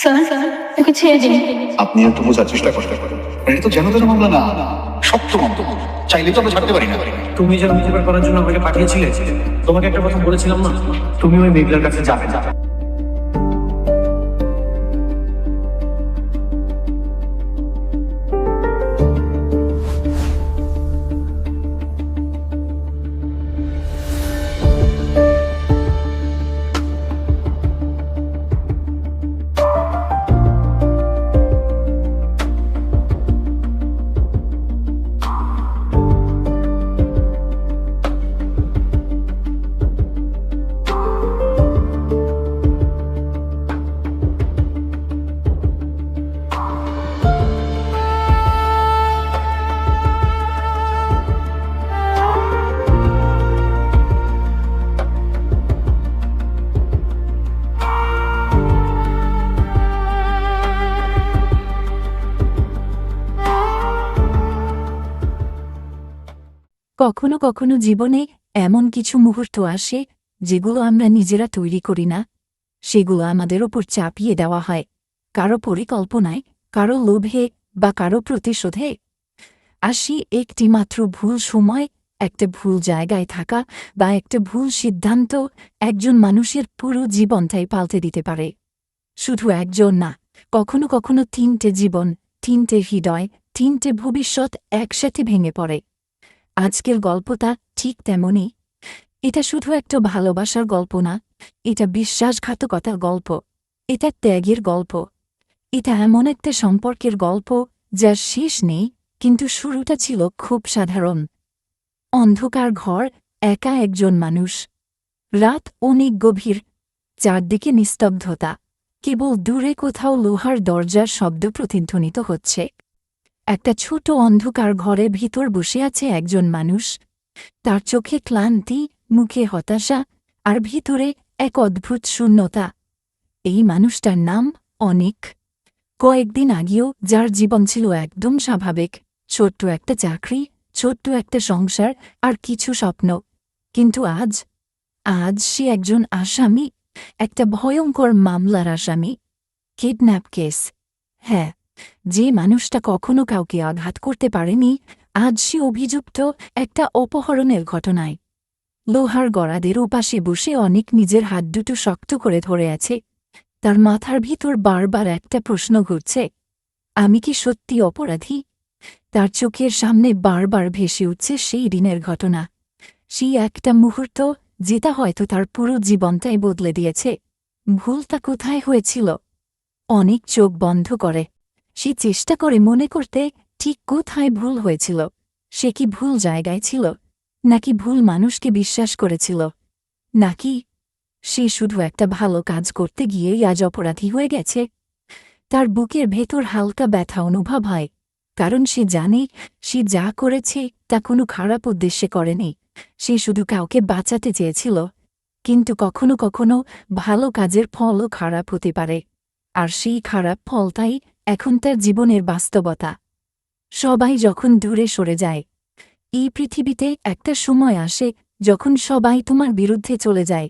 Sir, ওকে ছেড়ে দিন। আপনি একটু বোঝার চেষ্টা করতে পারেন, এটা তো যেন তেন মামলা না, শক্ত মামলা, চাইলে তো আমরা ছাড়তে পারি না। তুমি যেন বিচার করার জন্য আমাকে পাঠিয়েছিলে, তোমাকে একটা কথা বলেছিলাম না, তুমি ওই মেঘলার কাছে যাবে না। কখনো কখনো জীবনে এমন কিছু মুহূর্ত আসে যেগুলো আমরা নিজেরা তৈরি করি না, সেগুলো আমাদের ওপর চাপিয়ে দেওয়া হয়, কারো পরিকল্পনায়, কারো লোভে বা কারো প্রতিশোধে। আসি একটি মাত্র ভুল সময়, একটা ভুল জায়গায় থাকা বা একটা ভুল সিদ্ধান্ত একজন মানুষের পুরো জীবনটাই পাল্টে দিতে পারে। শুধু একজন না, কখনো কখনো 3টে জীবন, 3টে হৃদয়, 3টে ভবিষ্যৎ একসাথে ভেঙে পড়ে। আজকের গল্পটা ঠিক তেমনই। এটা শুধু একটা ভালোবাসার গল্প না, এটা বিশ্বাসঘাতকতার গল্প, এটা ত্যাগের গল্প, এটা এমন একটা সম্পর্কের গল্প যার শেষ নেই, কিন্তু শুরুটা ছিল খুব সাধারণ। অন্ধকার ঘর, একা একজন মানুষ। রাত অনেক গভীর, চারদিকে নিস্তব্ধতা, কেবল দূরে কোথাও লোহার দরজার শব্দ প্রতিধ্বনিত হচ্ছে। একটা ছোট অন্ধকার ঘরে ভিতর বসে আছে একজন মানুষ, তার চোখে ক্লান্তি, মুখে হতাশা, আর ভিতরে এক অদ্ভুত শূন্যতা। এই মানুষটার নাম অনিক। কয়েকদিন আগেও যার জীবন ছিল একদম স্বাভাবিক, ছোট্ট একটা চাকরি, ছোট্ট একটা সংসার আর কিছু স্বপ্ন। কিন্তু আজ সে একজন আসামি, একটা ভয়ঙ্কর মামলার আসামি। Kidnap case. হ্যাঁ, যে মানুষটা কখনো কাউকে আঘাত করতে পারেনি, আজ সে অভিযুক্ত একটা অপহরণের ঘটনায়। লোহার গড়াদের ওপাশে বসে অনেক নিজের হাত দুটো শক্ত করে ধরে আছে। তার মাথার ভিতর বারবার একটা প্রশ্ন ঘুরছে, আমি কি সত্যি অপরাধী? তার চোখের সামনে বারবার ভেসে উঠছে সেই দিনের ঘটনা, সেই একটা মুহূর্ত যেটা হয়তো তার পুরো জীবনটাই বদলে দিয়েছে। ভুলটা কোথায় হয়েছিল? অনেক চোখ বন্ধ করে। সে চেষ্টা করে মনে করতে ঠিক কোথায় ভুল হয়েছিল। সে কি ভুল জায়গায় ছিল, নাকি ভুল মানুষকে বিশ্বাস করেছিল, নাকি সে শুধু একটা ভালো কাজ করতে গিয়েই আজ অপরাধী হয়ে গেছে? তার বুকের ভেতর হালকা ব্যথা অনুভব হয়, কারণ সে জানে সে যা করেছে তা কোনো খারাপ উদ্দেশ্যে করেনি। সে শুধু কাউকে বাঁচাতে চেয়েছিল। কিন্তু কখনো কখনো ভালো কাজের ফলও খারাপ হতে পারে, আর সেই খারাপ ফলটাই এখন তার জীবনের বাস্তবতা। সবাই যখন দূরে সরে যায়, এই পৃথিবীতে একটা সময় আসে যখন সবাই তোমার বিরুদ্ধে চলে যায়,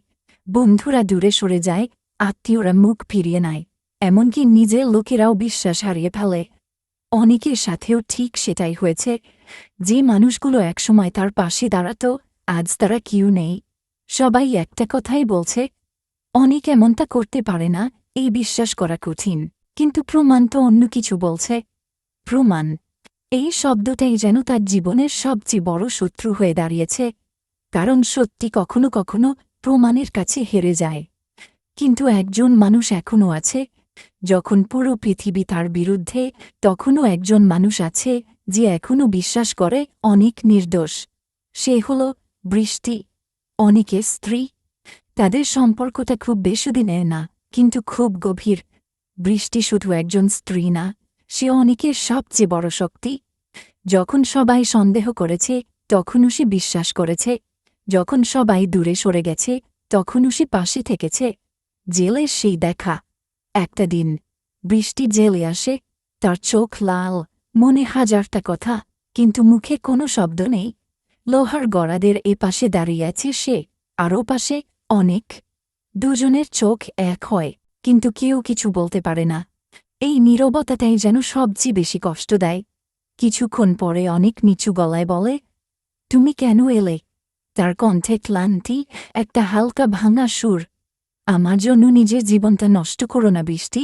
বন্ধুরা দূরে সরে যায়, আত্মীয়রা মুখ ফিরিয়ে নেয়, এমনকি নিজের লোকেরাও বিশ্বাস হারিয়ে ফেলে। অনেকের সাথেও ঠিক সেটাই হয়েছে। যে মানুষগুলো একসময় তার পাশে দাঁড়াত, আজ তারা কেউ নেই। সবাই একটা কথাই বলছে, অনেক এমনটা করতে পারে না। এই বিশ্বাস করা কঠিন, কিন্তু প্রমাণ তো অন্য কিছু বলছে। প্রমাণ, এই শব্দটাই যেন তার জীবনের সবচেয়ে বড় শত্রু হয়ে দাঁড়িয়েছে, কারণ সত্যি কখনো কখনো প্রমাণের কাছে হেরে যায়। কিন্তু একজন মানুষ এখনও আছে। যখন পুরো পৃথিবী তার বিরুদ্ধে, তখনও একজন মানুষ আছে যে এখনও বিশ্বাস করে অনেক নির্দোষ। সে হল বৃষ্টি, অনেকের স্ত্রী। তাদের সম্পর্কটা খুব বেশিদিনের না, কিন্তু খুব গভীর। বৃষ্টি শুধু একজন স্ত্রী না, সে অনেকের সবচেয়ে বড় শক্তি। যখন সবাই সন্দেহ করেছে, তখনও সে বিশ্বাস করেছে। যখন সবাই দূরে সরে গেছে, তখনও সে পাশে থেকেছে। জেলের সেই দেখা। একটা দিন বৃষ্টি জেলে আসে, তার চোখ লাল, মনে হাজারটা কথা, কিন্তু মুখে কোনো শব্দ নেই। লোহার গড়াদের এপাশে দাঁড়িয়ে আছে সে, আর ওপাশে অনেক। দুজনের চোখ এক হয়, কিন্তু কেউ কিছু বলতে পারে না। এই নীরবতাটাই যেন সবচেয়ে বেশি কষ্ট দেয়। কিছুক্ষণ পরে অনেক নিচু গলায় বলে, তুমি কেন এলে? তার কণ্ঠে ক্লান্তি, একটা হালকা ভাঙা সুর। আমার জন্য নিজের জীবনটা নষ্ট করো না বৃষ্টি।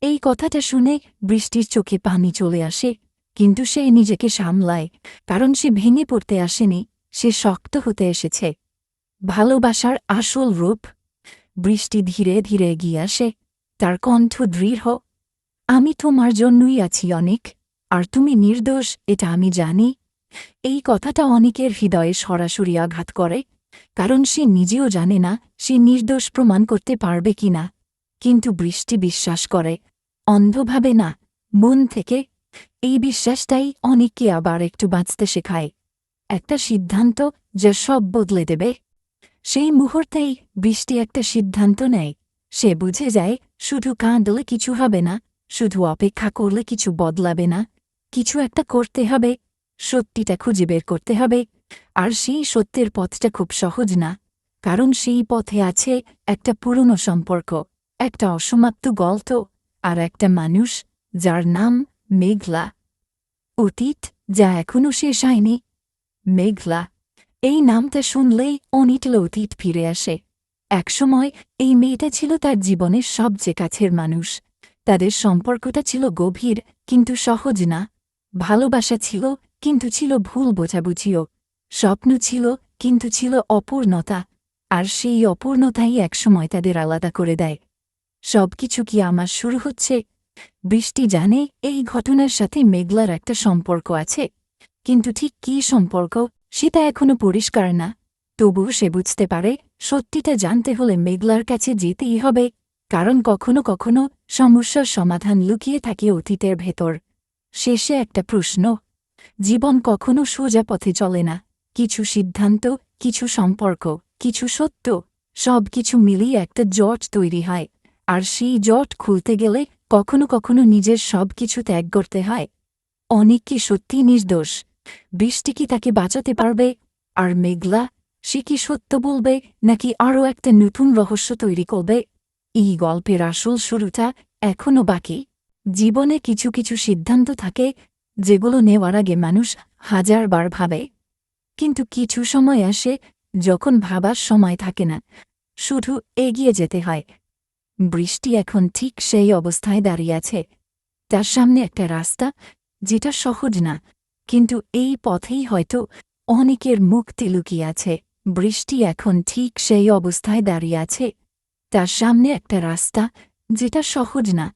এই কথাটা শুনে বৃষ্টির চোখে পানি চলে আসে, কিন্তু সে নিজেকে সামলায়, কারণ সে ভেঙে পড়তে আসেনি, সে শক্ত হতে এসেছে। ভালোবাসার আসল রূপ। বৃষ্টি ধীরে ধীরে এগিয়ে আসে, তার কণ্ঠ দৃঢ়। আমি তোমার জন্যই আছি অনেক, আর তুমি নির্দোষ এটা আমি জানি। এই কথাটা অনেকের হৃদয়ে সরাসরি আঘাত করে, কারণ সে নিজেও জানে না সে নির্দোষ প্রমাণ করতে পারবে কিনা। কিন্তু বৃষ্টি বিশ্বাস করে, অন্ধভাবে না, মন থেকে। এই বিশ্বাসটাই অনেককে আবার একটু বাঁচতে শেখায়। একটা সিদ্ধান্ত যা সব বদলে দেবে। সেই মুহূর্তেই বৃষ্টি একটা সিদ্ধান্ত নেয়। সে বুঝে যায় শুধু কাঁদলে কিছু হবে না, শুধু অপেক্ষা করলে কিছু বদলাবে না। কিছু একটা করতে হবে, সত্যিটা খুঁজে বের করতে হবে। আর সেই সত্যের পথটা খুব সহজ না, কারণ সেই পথে আছে একটা পুরনো সম্পর্ক, একটা অসমাপ্ত গল্প, আর একটা মানুষ যার নাম মেঘলা। অতীত যা এখনও শেষ হয়নি। মেঘলা, এই নামটা শুনলেই অনিটল অতীত ফিরে আসে। একসময় এই মেয়েটা ছিল তার জীবনের সবচেয়ে কাছের মানুষ। তাদের সম্পর্কটা ছিল গভীর, কিন্তু সহজ না। ভালোবাসা ছিল, কিন্তু ছিল ভুল বোঝাবুঝিও। স্বপ্ন ছিল, কিন্তু ছিল অপূর্ণতা। আর সেই অপূর্ণতাই একসময় তাদের আলাদা করে দেয়। সবকিছু কি আমার শুরু হচ্ছে? বৃষ্টি জানে এই ঘটনার সাথে মেঘলার একটা সম্পর্ক আছে, কিন্তু ঠিক কী সম্পর্ক সেটা এখনো পরিষ্কার না। তবুও সে বুঝতে পারে সত্যিটা জানতে হলে মেঘলার কাছে যেতেই হবে, কারণ কখনো কখনো সমস্যার সমাধান লুকিয়ে থাকে অতীতের ভেতর। শেষে একটা প্রশ্ন। জীবন কখনো সোজা পথে চলে না। কিছু সিদ্ধান্ত, কিছু সম্পর্ক, কিছু সত্য, সব কিছু মিলিয়ে একটা জট তৈরি হয়। আর সেই জট খুলতে গেলে কখনো কখনো নিজের সব কিছু ত্যাগ করতে হয়। অনেক কি সত্যি নির্দোষ? বৃষ্টি কি তাকে বাঁচাতে পারবে? আর মেঘলা, সে কি সত্য বলবে, নাকি আরও একটা নতুন রহস্য তৈরি করবে? এই গল্পের আসল শুরুটা এখনও বাকি। জীবনে কিছু কিছু সিদ্ধান্ত থাকে যেগুলো নেওয়ার আগে মানুষ হাজারবার ভাবে, কিন্তু কিছু সময় আসে যখন ভাবার সময় থাকে না, শুধু এগিয়ে যেতে হয়। বৃষ্টি এখন ঠিক সেই অবস্থায় দাঁড়িয়ে আছে। তার সামনে একটা রাস্তা, যেটা সহজ না, কিন্তু এই পথেই হয়তো অনেকের মুক্তি লুকিয়ে আছে। বৃষ্টি এখন ঠিক সেই অবস্থায় দাঁড়িয়ে আছে। তার সামনে একটা রাস্তা, যেটা সহজ না,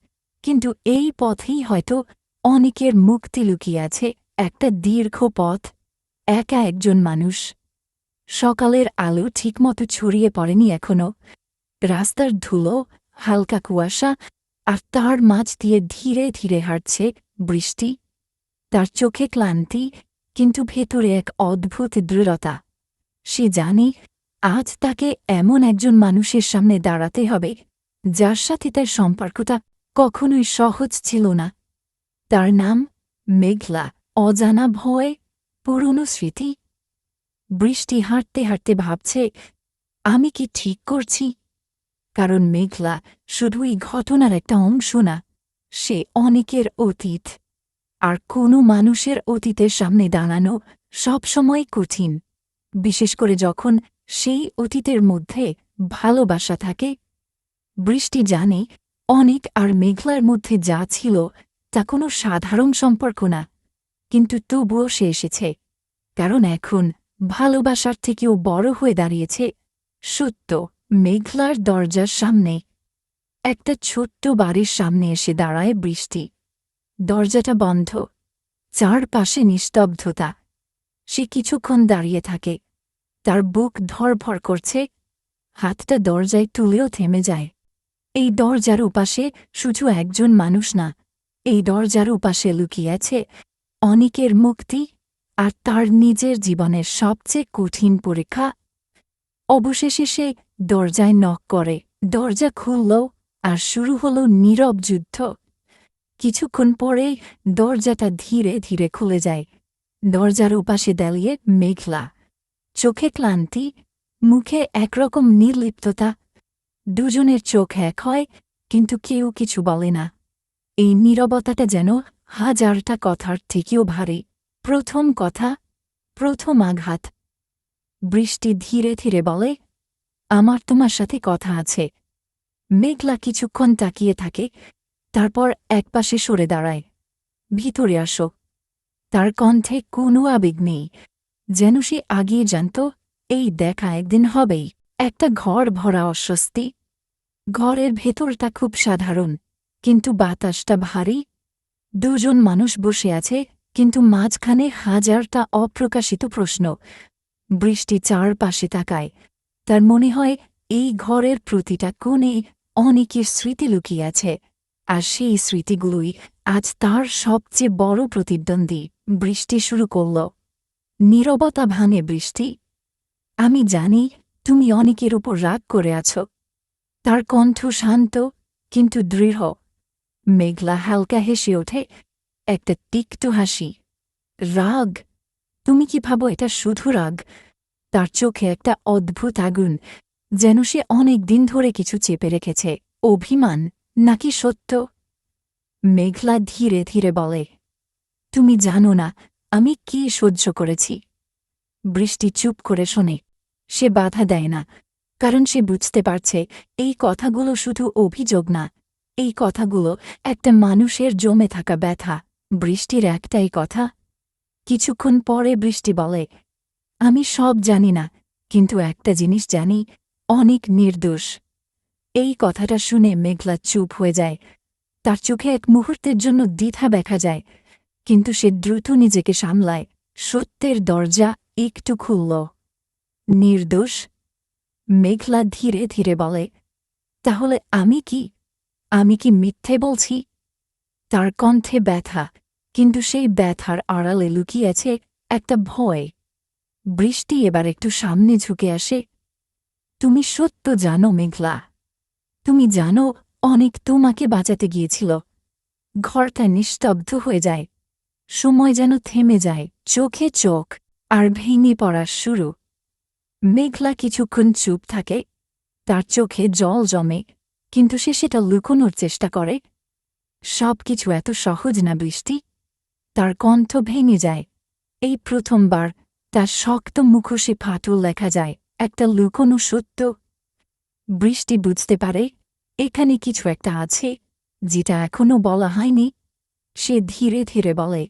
কিন্তু এই পথেই হয়তো অনেকের মুক্তি লুকিয়ে আছে। একটা দীর্ঘ পথ, একা একজন মানুষ। সকালের আলো ঠিকমতো ছড়িয়ে পড়েনি এখনো। রাস্তার ধুলো, হালকা কুয়াশা, আর তার মাঝ দিয়ে ধীরে ধীরে হাঁটছে বৃষ্টি। তার চোখে ক্লান্তি, কিন্তু ভেতরে এক অদ্ভুত দৃঢ়তা। সে জানে আজ তাকে এমন একজন মানুষের সামনে দাঁড়াতে হবে যার সাথে তার সম্পর্কটা কখনোই সহজ ছিল না। তার নাম মেঘলা। অজানা ভয়, পুরনো স্মৃতি। বৃষ্টি হাঁটতে হাঁটতে ভাবছে, আমি কি ঠিক করছি? কারণ মেঘলা শুধুই ঘটনার একটা অংশ না, সে অনেকের অতীত। আর কোনো মানুষের অতীতের সামনে দাঁড়ানো সবসময় কঠিন, বিশেষ করে যখন সেই অতীতের মধ্যে ভালোবাসা থাকে। বৃষ্টি জানে অনেক আর মেঘলার মধ্যে যা ছিল তা কোনো সাধারণ সম্পর্ক না, কিন্তু তবুও সে এসেছে, কারণ এখন ভালোবাসার থেকেও বড় হয়ে দাঁড়িয়েছে সত্য। মেঘলার দরজার সামনে, একটা ছোট্ট বাড়ির সামনে এসে দাঁড়ায় বৃষ্টি। দরজাটা বন্ধ, চারপাশে নিস্তব্ধতা। সে কিছুক্ষণ দাঁড়িয়ে থাকে, তার বুক ধড়ফড় করছে, হাতটা দরজায় তুলেও থেমে যায়। এই দরজার উপাশে শুধু একজন মানুষ না, এই দরজার উপাশে লুকিয়ে আছে অনেকের মুক্তি, আর তার নিজের জীবনের সবচেয়ে কঠিন পরীক্ষা। অবশেষে সে দরজায় নক করে। দরজা খুলল, আর শুরু হল নীরব যুদ্ধ। কিছুক্ষণ পরে দরজাটা ধীরে ধীরে খুলে যায়। দরজার উপাশে দাঁড়িয়ে মেঘলা, চোখে ক্লান্তি, মুখে একরকম নির্লিপ্ততা। দুজনের চোখ এক হয়, কিন্তু কেউ কিছু বলে না। এই নীরবতাটা যেন হাজারটা কথার থেকেও ভারী। প্রথম কথা, প্রথম আঘাত। বৃষ্টি ধীরে ধীরে বলে, আমার তোমার সাথে কথা আছে। মেঘলা কিছুক্ষণ তাকিয়ে থাকে, তারপর একপাশে সরে দাঁড়ায়। ভিতরে আসো। তার কণ্ঠে কোনো আবেগ নেই, যেন সে আগিয়ে জানত এই দেখা একদিন হবেই। একটা ঘর ভরা অস্বস্তি। ঘরের ভেতরটা খুব সাধারণ, কিন্তু বাতাসটা ভারী। দুজন মানুষ বসে আছে, কিন্তু মাঝখানে হাজারটা অপ্রকাশিত প্রশ্ন। বৃষ্টি চারপাশে তাকায়। তার মনে হয় এই ঘরের প্রতিটা কোণে অনেকের স্মৃতি লুকিয়ে আছে, আর সেই স্মৃতিগুলোই আজ তার সবচেয়ে বড় প্রতিদ্বন্দ্বী। বৃষ্টি শুরু করল। নীরবতা ভাঙে বৃষ্টি। আমি জানি তুমি অনেকের উপর রাগ করে আছো। তার কণ্ঠ শান্ত কিন্তু দৃঢ়। মেঘলা হালকা হেসে ওঠে, একটা তিক্ত হাসি। রাগ? তুমি কি ভাবো এটা শুধু রাগ? তার চোখে একটা অদ্ভুত আগুন, যেন সে অনেক দিন ধরে কিছু চেপে রেখেছে। অভিমান নাকি সত্য? মেঘলা ধীরে ধীরে বলে, তুমি জানো না আমি কি সহ্য করেছি। বৃষ্টি চুপ করে শোনে। সে বাধা দেয় না, কারণ সে বুঝতে পারছে এই কথাগুলো শুধু অভিযোগ না, এই কথাগুলো একটা মানুষের জমে থাকা ব্যথা। বৃষ্টির একটাই কথা। কিছুক্ষণ পরে বৃষ্টি বলে, আমি সব জানি না, কিন্তু একটা জিনিস জানি, অনেক নির্দোষ। এই কথাটা শুনে মেঘলা চুপ হয়ে যায়। তার চোখে এক মুহূর্তের জন্য দ্বিধা দেখা যায়, কিন্তু সে দ্রুত নিজেকে সামলায়। সত্যের দরজা একটু খুলল। নির্দোষ? মেঘলা ধীরে ধীরে বলে, তাহলে আমি কি? আমি কি মিথ্যে বলছি? তার কণ্ঠে ব্যথা, কিন্তু সেই ব্যথার আড়ালে লুকিয়েছে একটা ভয়। বৃষ্টি এবার একটু সামনে ঝুঁকে আসে। তুমি সত্য জানো মেঘলা। তুমি জানো অনেক তোমাকে বাঁচাতে গিয়েছিল। ঘরটা নিস্তব্ধ হয়ে যায়। সময় যেন থেমে যায়, চোখে চোখ, আর ভেঙে পড়ার শুরু। মেঘলা কিছুক্ষণ চুপ থাকে। তার চোখে জল জমে, কিন্তু সে সেটা লুকোনোর চেষ্টা করে। সব কিছু এত সহজ না বৃষ্টি। তার কণ্ঠ ভেঙে যায়। এই প্রথমবার তার শক্ত মুখোশে ফাটল লেখা যায়, একটা লুকোনো সত্য। বৃষ্টি বুঝতে পারে এখানে কিছু একটা আছে, যেটা এখনও বলা হয়নি। সে ধীরে ধীরে বলে,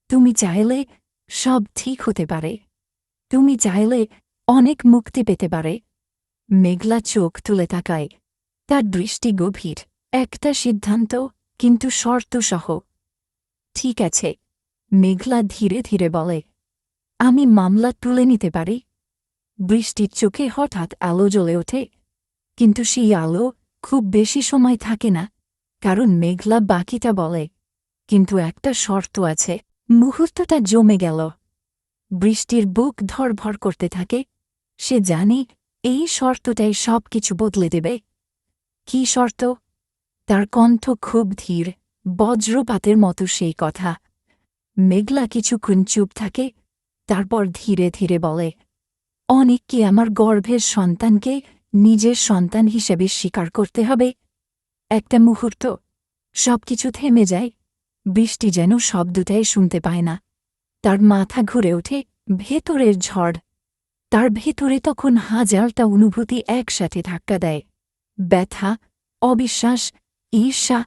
তুমি চাইলে সব ঠিক হতে পারে। তুমি চাইলে অনেক মুক্তি পেতে পারে। মেঘলা চোখ তুলে তাকায়। তার দৃষ্টি গভীর। একটা সিদ্ধান্ত, কিন্তু শর্তসহ। ঠিক আছে, মেঘলা ধীরে ধীরে বলে, আমি মামলা তুলে নিতে পারি। বৃষ্টির চোখে হঠাৎ আলো জ্বলে ওঠে, কিন্তু সেই আলো খুব বেশি সময় থাকে না, কারণ মেঘলা বাকিটা বলে, কিন্তু একটা শর্ত আছে। মুহূর্তটা জমে গেল। বৃষ্টির বুক ধরভর করতে থাকে। সে জানে এই শর্তটাই সব কিছু বদলে দেবে। কি শর্ত? তার কণ্ঠ খুব ধীর, বজ্রপাতের মতো সেই কথা। মেঘলা কিছুক্ষণ চুপ থাকে, তারপর ধীরে ধীরে বলে, অনেককে আমার গর্ভের সন্তানকে নিজের সন্তান হিসেবে স্বীকার করতে হবে। একটা মুহূর্ত সবকিছু থেমে যায়। বৃষ্টি যেন শব্দটাই শুনতে পায় না। তার মাথা ঘুরে ওঠে। ভেতরের ঝড়। তার ভেতরে তখন হাজারটা অনুভূতি একসাথে ধাক্কা দেয়। ব্যথা, অবিশ্বাস, ঈর্ষা,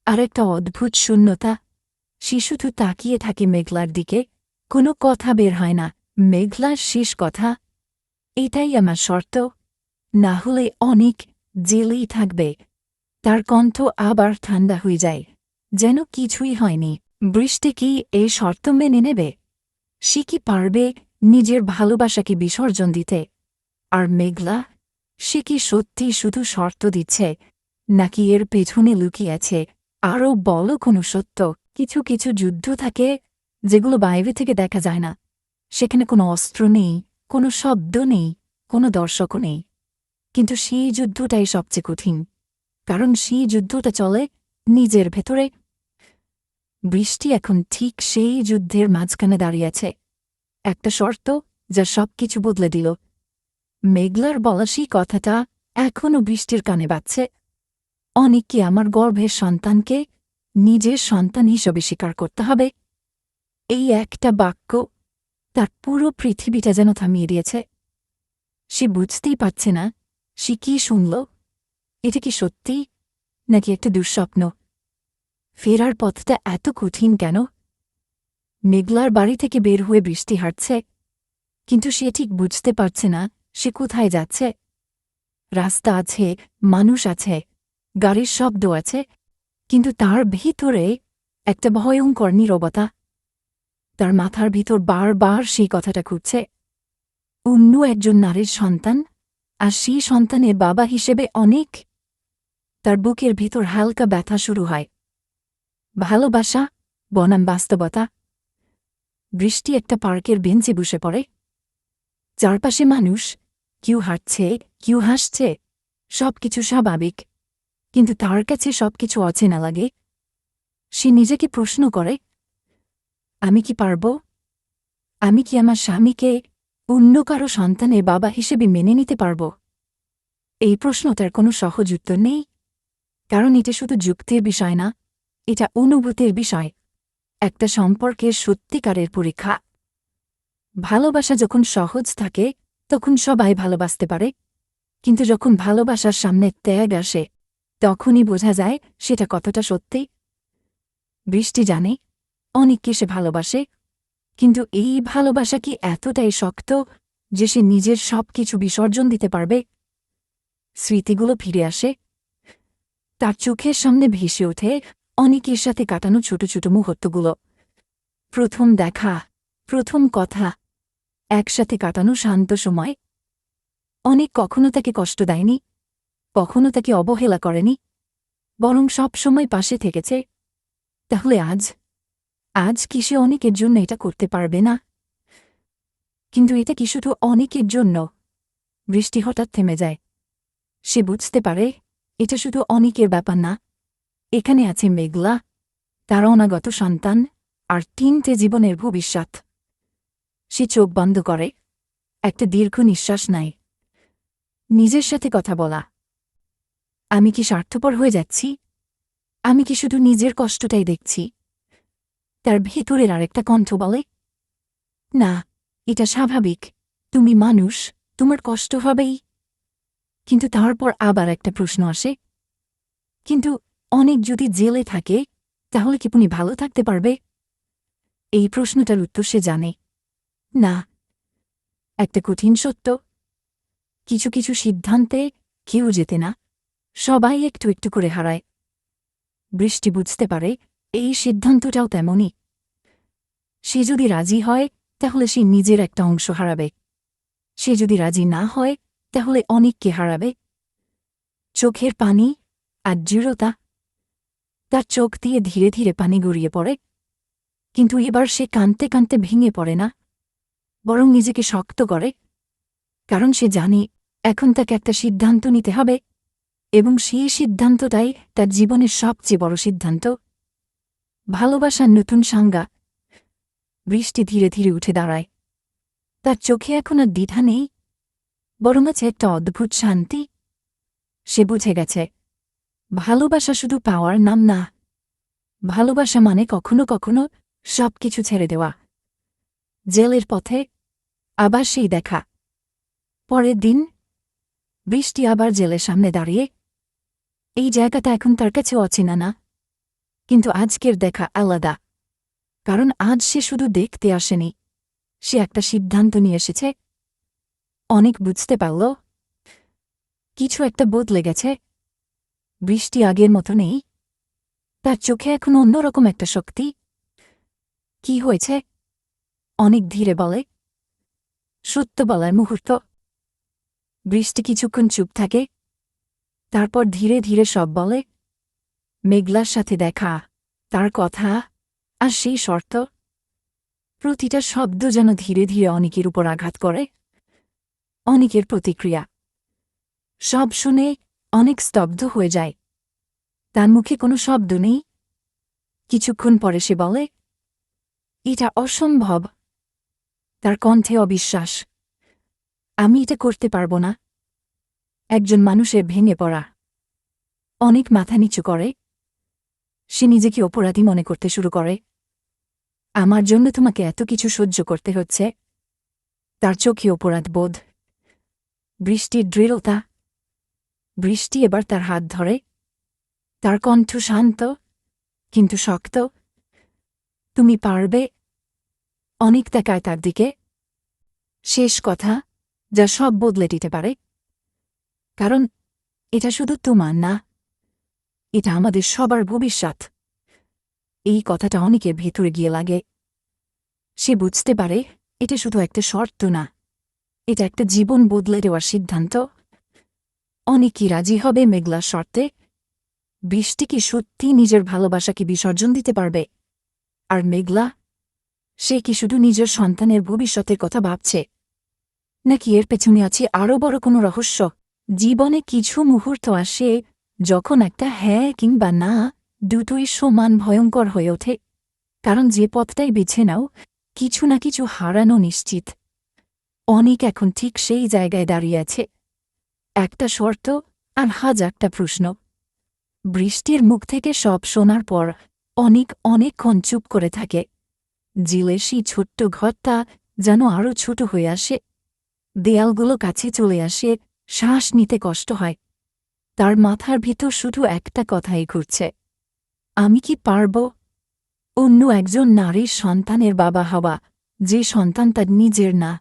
আর একটা অদ্ভুত শূন্যতা। সে শুধু তাকিয়ে থাকে মেঘলার দিকে। কোনো কথা বের হয় না। মেঘলার শেষ কথা, এটাই আমার শর্ত, না হলে অনেক জেলেই থাকবে। তার কণ্ঠ আবার ঠান্ডা হয়ে যায়, যেন কিছুই হয়নি। বৃষ্টি কি এই শর্ত মেনে নেবে? সে কি পারবে নিজের ভালোবাসাকে বিসর্জন দিতে? আর মেঘলা, সে কি সত্যি শুধু শর্ত দিচ্ছে, নাকি এর পেছনে লুকিয়েছে আরও বড় কোনো সত্য? কিছু কিছু যুদ্ধ থাকে যেগুলো বাইরে থেকে দেখা যায় না। সেখানে কোনো অস্ত্র নেই, কোনো শব্দ নেই, কোনো দর্শকও নেই। কিন্তু সেই যুদ্ধটাই সবচেয়ে কঠিন, কারণ সেই যুদ্ধটা চলে নিজের ভেতরে। বৃষ্টি এখন ঠিক সেই যুদ্ধের মাঝখানে দাঁড়িয়েছে। একটা শর্ত যা সবকিছু বদলে দিল। মেঘলার বলা সেই কথাটা এখনও বৃষ্টির কানে বাজছে। অনেককে আমার গর্ভের সন্তানকে নিজের সন্তান হিসেবে স্বীকার করতে হবে। এই একটা বাক্য তার পুরো পৃথিবীটা যেন থামিয়ে দিয়েছে। সে বুঝতেই পারছে না সে কি শুনল। এটা কি সত্যি নাকি একটা দুঃস্বপ্ন? ফেরার পথটা এত কঠিন কেন? মেঘলার বাড়ি থেকে বের হয়ে বৃষ্টি হাঁটছে, কিন্তু সে ঠিক বুঝতে পারছে না সে কোথায় যাচ্ছে। রাস্তা আছে, মানুষ আছে, গাড়ির শব্দ আছে, কিন্তু তার ভিতরে একটা ভয়ঙ্কর নীরবতা। তার মাথার ভিতর বারবার সেই কথাটা ঘুরছে, অন্য একজন নারীর সন্তান, আর সেই সন্তানের বাবা হিসেবে অনেক। তার বুকের ভিতর হালকা ব্যথা শুরু হয়। ভালোবাসা বনাম বাস্তবতা। বৃষ্টি একটা পার্কের বেঞ্চে বসে পড়ে। চারপাশে মানুষ, কেউ হাঁটছে, কেউ হাসছে, সবকিছু স্বাভাবিক, কিন্তু তার কাছে সবকিছু অচেনা লাগে। সে নিজেকে প্রশ্ন করে, আমি কি পারব? আমি কি আমার স্বামীকে অন্য কারো সন্তানের বাবা হিসেবে মেনে নিতে পারব? এই প্রশ্নটার কোনো সহজ উত্তর নেই, কারণ এটা শুধু যুক্তির বিষয় না, এটা অনুভূতির বিষয়, একটা সম্পর্কের সত্যিকারের পরীক্ষা। ভালোবাসা যখন সহজ থাকে তখন সবাই ভালোবাসতে পারে, কিন্তু যখন ভালোবাসার সামনে ত্যাগ আসে তখনই বোঝা যায় সেটা কতটা সত্যি। বৃষ্টি জানে অনেককে সে ভালোবাসে, কিন্তু এই ভালোবাসা কি এতটাই শক্ত যে সে নিজের সবকিছু বিসর্জন দিতে পারবে? স্মৃতিগুলো ফিরে আসে, তার চোখের সামনে ভেসে ওঠে অনেকের সাথে কাটানো ছোট ছোট মুহূর্তগুলো। প্রথম দেখা, প্রথম কথা, একসাথে কাটানো শান্ত সময়। অনেক কখনো তাকে কষ্ট দেয়নি, কখনো তাকে অবহেলা করেনি, বরং সব সময় পাশে থেকেছে। তাহলে আজ কি সে অনেকের জন্য এটা করতে পারবে না? কিন্তু এটা কি শুধু অনেকের জন্য? বৃষ্টি হঠাৎ থেমে যায়। সে বুঝতে পারে এটা শুধু অনেকের ব্যাপার না। এখানে আছে মেঘলা, তার অনাগত সন্তান, আর 3টে জীবনের ভবিষ্যৎ। সে চোখ বন্ধ করে, একটা দীর্ঘ নিঃশ্বাস নেয়। নিজের সাথে কথা বলা, আমি কি স্বার্থপর হয়ে যাচ্ছি? আমি কি শুধু নিজের কষ্টটাই দেখছি? তার ভেতরের আরেকটা কণ্ঠ বলে, না, এটা স্বাভাবিক, তুমি মানুষ, তোমার কষ্ট হবেই। কিন্তু তারপর আবার একটা প্রশ্ন আসে, কিন্তু অনেক যদি জেলে থাকে তাহলে কি তুমি ভালো থাকতে পারবে? এই প্রশ্নটার উত্তর সে জানে না। একটা কঠিন সত্য, কিছু কিছু সিদ্ধান্তে কেউ যেতে না, সবাই একটু একটু করে হারায়। বৃষ্টি বুঝতে পারে এই সিদ্ধান্তটাও তেমনই। সে যদি রাজি হয় তাহলে সে নিজের একটা অংশ হারাবে, সে যদি রাজি না হয় তাহলে অনেককে হারাবে। চোখের পানি আর দৃঢ়তা। তার চোখ দিয়ে ধীরে ধীরে পানি গড়িয়ে পড়ে, কিন্তু এবার সে কাঁদতে কাঁদতে ভেঙে পড়ে না, বরং নিজেকে শক্ত করে, কারণ সে জানে এখন তাকে একটা সিদ্ধান্ত নিতে হবে, এবং সেই সিদ্ধান্তটাই তার জীবনের সবচেয়ে বড় সিদ্ধান্ত। ভালোবাসার নতুন সংজ্ঞা। বৃষ্টি ধীরে ধীরে উঠে দাঁড়ায়। তার চোখে এখন আর দ্বিধা নেই, বরং আছে একটা অদ্ভুত শান্তি। সে বুঝে গেছে ভালোবাসা শুধু পাওয়ার নাম না, ভালোবাসা মানে কখনো কখনো সবকিছু ছেড়ে দেওয়া। জেলের পথে আবার সেই দেখা। পরের দিন বৃষ্টি আবার জেলের সামনে দাঁড়িয়ে। এই জায়গাটা এখন তার কাছে অচেনা না, কিন্তু আজকের দেখা আলাদা, কারণ আজ সে শুধু দেখতে আসেনি, সে একটা সিদ্ধান্ত নিয়ে এসেছে। অনেক বুঝতে পারল কিছু একটা বদলে গেছে। বৃষ্টি আগের মতো নেই, তার চোখে এখন অন্যরকম একটা শক্তি। কি হয়েছে? অনেক ধীরে বলে, সত্য বলার মুহূর্ত। বৃষ্টি কিছুক্ষণ চুপ থাকে, তারপর ধীরে ধীরে সব বলে। মেঘলার সাথে দেখা, তার কথা, আর সেই শর্ত। প্রতিটা শব্দ যেন ধীরে ধীরে অনেকের উপর আঘাত করে। অনেকের প্রতিক্রিয়া। সব শুনে অনেক স্তব্ধ হয়ে যায়। তার মুখে কোনো শব্দ নেই। কিছুক্ষণ পরে সে বলে, এটা অসম্ভব। তার কণ্ঠে অবিশ্বাস। আমি এটা করতে পারব না। একজন মানুষের ভেঙে পড়া, অনেক মাথা নিচু করে। সে নিজেকে অপরাধী মনে করতে শুরু করে। আমার জন্য তোমাকে এত কিছু সহ্য করতে হচ্ছে। তার চোখে অপরাধ বোধ, বৃষ্টির দৃঢ়তা। বৃষ্টি এবার তার হাত ধরে। তার কণ্ঠ শান্ত কিন্তু শক্ত। তুমি পারবে। অনেক তাকায় তার দিকে। শেষ কথা, যা সব বদলে দিতে পারে। কারণ এটা শুধু তোমার না, এটা আমাদের সবার ভবিষ্যৎ। এই কথাটা অনেকের ভেতরে গিয়ে লাগে। সে বুঝতে পারে এটা শুধু একটা শর্ত না, এটা একটা জীবন বদলে দেওয়ার সিদ্ধান্ত। অনেক কি রাজি হবে মেঘলার শর্তে? বৃষ্টি কি সত্যি নিজের ভালোবাসাকে বিসর্জন দিতে পারবে? আর মেঘলা, সে কি শুধু নিজের সন্তানের ভবিষ্যতের কথা ভাবছে, নাকি এর পেছনে আছে আরও বড় কোনো রহস্য? জীবনে কিছু মুহূর্ত আসে যখন একটা হ্যাঁ কিংবা না দুটোই সমান ভয়ঙ্কর হয়ে ওঠে। কারণ যে পথটাই বেছে নাও, কিছু না কিছু হারানো নিশ্চিত। অনেক এখন ঠিক সেই জায়গায় দাঁড়িয়ে আছে। একটা শর্ত আর হাজারটা প্রশ্ন। বৃষ্টির মুখ থেকে সব শোনার পর অনেকক্ষণ চুপ করে থাকে। জিলের সেই ছোট্ট ঘরটা যেন আরও ছোট হয়ে আসে। দেয়ালগুলো কাছে চলে আসে, শ্বাস নিতে কষ্ট হয়। তার মাথার ভিতর শুধু একটা কথাই ঘুরছে, আমি কি পারব অন্য একজন নারীর সন্তানের বাবা হওয়া, যে সন্তান তার নিজের না?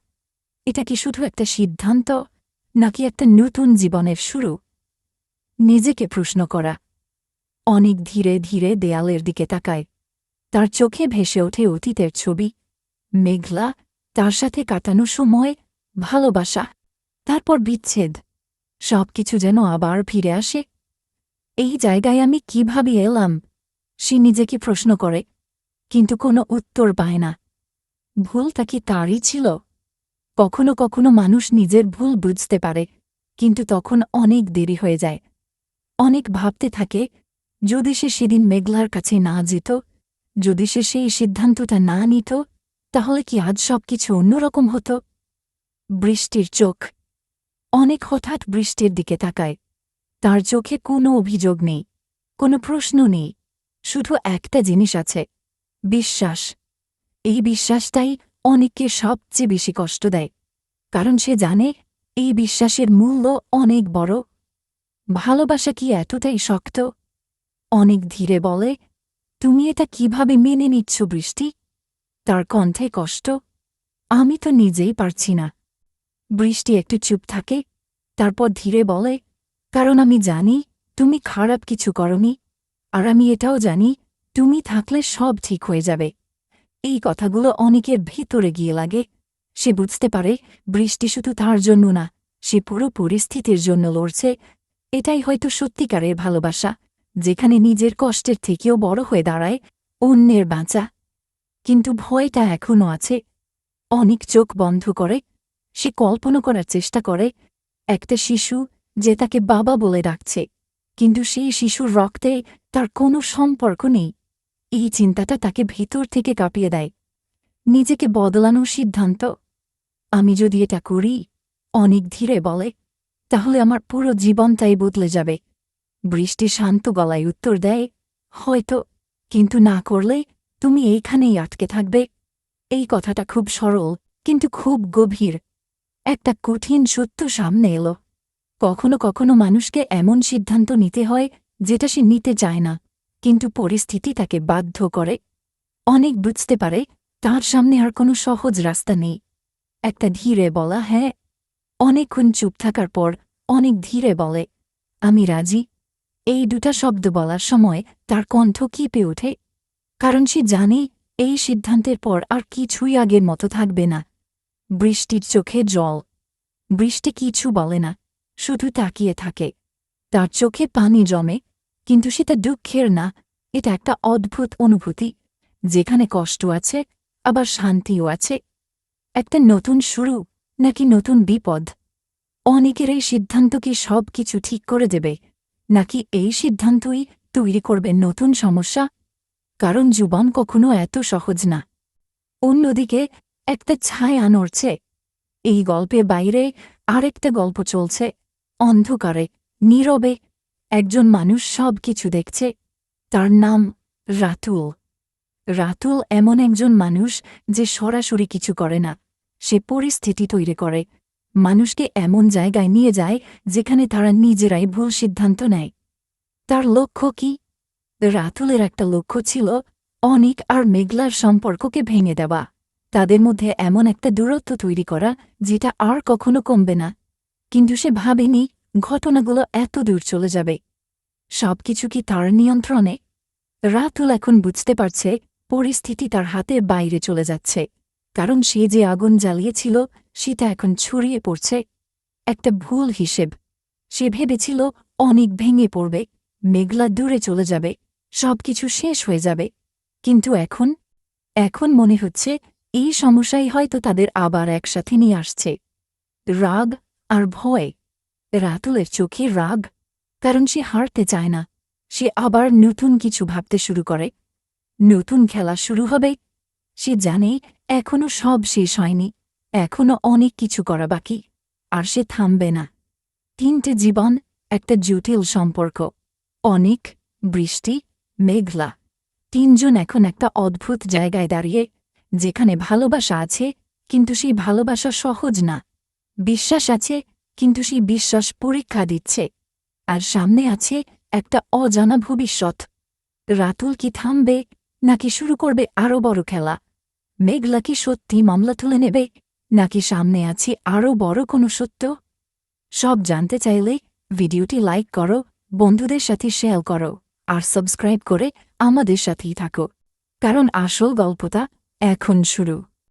এটা কি শুধু একটা সিদ্ধান্ত, নাকি একটা নতুন জীবনের শুরু? নিজেকে প্রশ্ন করা। অনেক ধীরে ধীরে দেয়ালের দিকে তাকায়। তার চোখে ভেসে ওঠে অতীতের ছবি। মেঘলা, তার সাথে কাটানো সময়, ভালোবাসা, তারপর বিচ্ছেদ। সবকিছু যেন আবার ফিরে আসে। এই জায়গায় আমি কিভাবে এলাম? সে নিজেকে প্রশ্ন করে, কিন্তু কোনো উত্তর পায় না। ভুলটা কি তারই ছিল? কখনো কখনো মানুষ নিজের ভুল বুঝতে পারে, কিন্তু তখন অনেক দেরি হয়ে যায়। অনেক ভাবতে থাকে, যদি সে সেদিন মেঘলার কাছে না যেত, যদি সে সেই সিদ্ধান্তটা না নিত, তাহলে কি আজ সবকিছু অন্যরকম হতো? বৃষ্টির চোখ। অনেক হঠাৎ বৃষ্টির দিকে তাকায়। তার চোখে কোনো অভিযোগ নেই, কোনো প্রশ্ন নেই, শুধু একটা জিনিস আছে, বিশ্বাস। এই বিশ্বাসটাই অনেককে সবচেয়ে বেশি কষ্ট দেয়। কারণ সে জানে এই বিশ্বাসের মূল্য অনেক বড়। ভালোবাসা কি এতটাই শক্ত? অনেক ধীরে বলে, তুমি এটা কিভাবে মেনে নিচ্ছ বৃষ্টি? তার কণ্ঠে কষ্ট। আমি তো নিজেই পারছি না। বৃষ্টি একটু চুপ থাকে, তারপর ধীরে বলে, কারণ আমি জানি তুমি খারাপ কিছু করনি, আর আমি এটাও জানি তুমি থাকলে সব ঠিক হয়ে যাবে। এই কথাগুলো অনেকের ভিতরে গিয়ে লাগে। সে বুঝতে পারে বৃষ্টি শুধু তার জন্য না, সে পুরো পরিস্থিতির জন্য লড়ছে। এটাই হয়তো সত্যিকারের ভালোবাসা, যেখানে নিজের কষ্টের থেকেও বড় হয়ে দাঁড়ায় অন্যের বাঁচা। কিন্তু ভয়টা এখনও আছে। অনেক চোখ বন্ধ করে। সে কল্পনা করার চেষ্টা করে, একটা শিশু যে তাকে বাবা বলে ডাকছে, কিন্তু সেই শিশুর রক্তে তার কোনো সম্পর্ক নেই। এই চিন্তাটা তাকে ভিতর থেকে কাঁপিয়ে দেয়। নিজেকে বদলানোর সিদ্ধান্ত, আমি যদি এটা করি, অনেক ধীরে বলে, তাহলে আমার পুরো জীবনটাই বদলে যাবে। বৃষ্টি শান্ত গলায় উত্তর দেয়, হয়তো, কিন্তু না করলে তুমি এইখানেই আটকে থাকবে। এই কথাটা খুব সরল, কিন্তু খুব গভীর। একটা কঠিন সত্য সামনে এলো। কখনো কখনো মানুষকে এমন সিদ্ধান্ত নিতে হয় যেটা সে নিতে চায় না, কিন্তু পরিস্থিতি তাকে বাধ্য করে। অনেক বুঝতে পারে তার সামনে আর কোনো সহজ রাস্তা নেই। একটা ধীরে বলা হ্যাঁ। অনেকক্ষণ চুপ থাকার পর অনেক ধীরে বলে, আমি রাজি। এই দুটা শব্দ বলার সময় তার কণ্ঠ কেঁপে ওঠে। কারণ সে জানে এই সিদ্ধান্তের পর আর কিছুই আগের মতো থাকবে না। বৃষ্টির চোখে জল। বৃষ্টি কিছু বলে না, শুধু তাকিয়ে থাকে। তার চোখে পানি জমে, কিন্তু সেটা দুঃখের না, এটা একটা অদ্ভুত অনুভূতি, যেখানে কষ্ট আছে, আবার শান্তিও আছে। একটা নতুন শুরু, নাকি নতুন বিপদ? অনেকের এই সিদ্ধান্ত কি সব কিছু ঠিক করে দেবে, নাকি এই সিদ্ধান্তই তৈরি করবে নতুন সমস্যা? কারণ জীবন কখনো এত সহজ না। অন্যদিকে একটা ছায়া নড়ছে। এই গল্পে বাইরে আরেকটা গল্প চলছে, অন্ধকারে, নীরবে, একজন মানুষ সব কিছু দেখছে। তার নাম রাতুল। রাতুল এমন একজন মানুষ যে সরাসরি কিছু করে না, সে পরিস্থিতি তৈরি করে, মানুষকে এমন জায়গায় নিয়ে যায় যেখানে তারা নিজেরাই ভুল সিদ্ধান্ত নেয়। তার লক্ষ্য কি? রাতুলের একটা লক্ষ্য ছিল অনিক আর মেঘলার সম্পর্ককে ভেঙে দেওয়া, তাদের মধ্যে এমন একটা দূরত্ব তৈরি করা যেটা আর কখনো কমবে না। কিন্তু সে ভাবেনি ঘটনাগুলো এত দূর চলে যাবে। সবকিছু কি তার নিয়ন্ত্রণে? রাতুল এখন বুঝতে পারছে পরিস্থিতি তার হাতের বাইরে চলে যাচ্ছে, কারণ সে যে আগুন জ্বালিয়েছিল সেটা এখন ছড়িয়ে পড়ছে। একটা ভুল হিসেব। সে ভেবেছিল অনেক ভেঙে পড়বে, মেঘলা দূরে চলে যাবে, সবকিছু শেষ হয়ে যাবে। কিন্তু এখন মনে হচ্ছে এই সমস্যাই হয়তো তাদের আবার একসাথে নিয়ে আসছে। রাগ আর ভয়। রাতুলের চোখে রাগ, কারণ সে হারতে চায় না। সে আবার নতুন কিছু ভাবতে শুরু করে, নতুন খেলা শুরু হবে। সে জানে এখনও সব শেষ হয়নি, এখনও অনেক কিছু করা বাকি, আর সে থামবে না। 3টে জীবন, একটা জটিল সম্পর্ক। অনিক, বৃষ্টি, মেঘলা, 3জন এখন একটা অদ্ভুত জায়গায় দাঁড়িয়ে, যেখানে ভালোবাসা আছে কিন্তু সেই ভালোবাসা সহজ না, বিশ্বাস আছে কিন্তু সেই বিশ্বাস পরীক্ষা দিচ্ছে, আর সামনে আছে একটা অজানা ভবিষ্যৎ। রাতুল কি থামবে, নাকি শুরু করবে আরও বড় খেলা? মেঘলা কি সত্যি মামলা তুলে নেবে, নাকি সামনে আছে আরও বড় কোনো সত্য? সব জানতে চাইলে ভিডিওটি লাইক করো, বন্ধুদের সাথে শেয়ার করো, আর সাবস্ক্রাইব করে আমাদের সাথেই থাকো, কারণ আসল গল্পটা এখন শুরু।